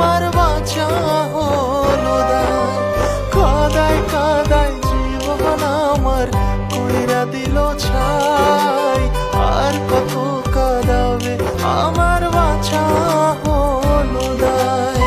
আমার বাঁচা হলো দায়। কাদায় কাদায় জীবন আমার কইরা দিল ছাই। আর কত কাঁদাবে আমার বাঁচা হলো দায়।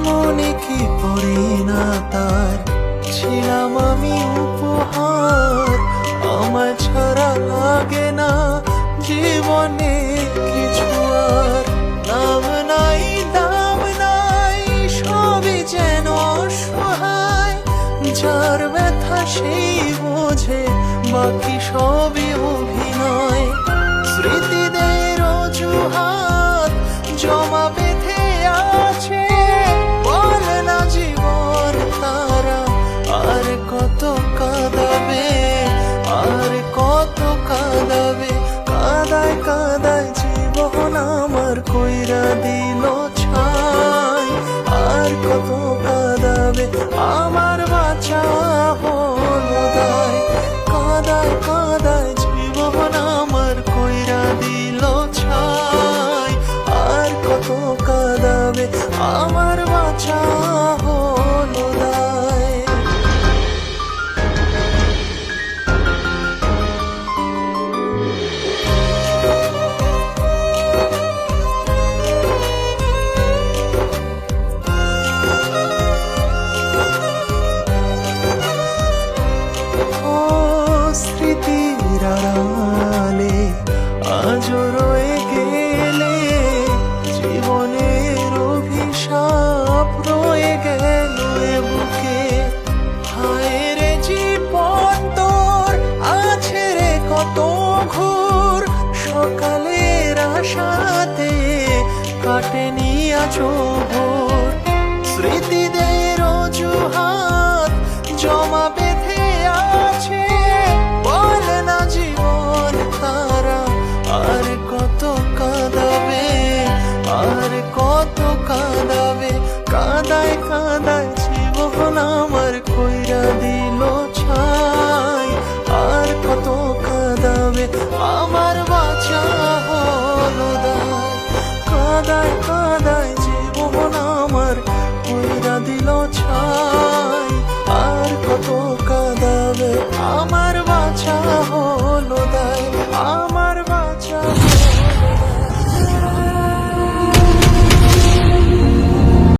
মনে কি পড়ে না তার ছিলাম আমি উপহার। আমার ছাড়া লাগে না জীবনে কিছু আর। নাম নাই দাম নাই সবই যেন অসহায়। যার ব্যথা সেই বোঝে বাকি সবই অভিনয়। স্মৃতিদের অজুহাত জমা বেঁধে আছে, বলে না জীবন তারা আর কত কাঁদাবে, আর কত কাঁদাবে। কাদায় কাদায় জীবন আমার কইরা দিল ছাই। আর কত কাঁদাবে আমার বাঁচা হলো দায়। কাদায় কাদায় জীবন আমার কইরা দিল ছাই। আর কত কাঁদাবে আমার বাঁচা হলো দায়। ও স্মৃতির আড়ালে আজও রয়ে গেলে, জীবনের অভিশাপ রয়ে গেল এ বুকে। হায় রে জীবন তোর আছে রে কত ঘোর। সকালের আশাতে কাটেনি আজও ভোর। স্মৃতিদের অজুহাত জমা বেঁধে আছে, বলে না জীবন তারা আর কত কাঁদাবে, আর কত কাঁদাবে। কাদায় কাদায় জীবন আমার কইরা দিল ছাই। আর কত কাঁদাবে আমার বাঁচা হলো দায়। কাদায় কাদায় জীবন আমার কইরা দিল ছাই। আর কত কাঁদাবে আমার বাঁচা হলো দায়। আমার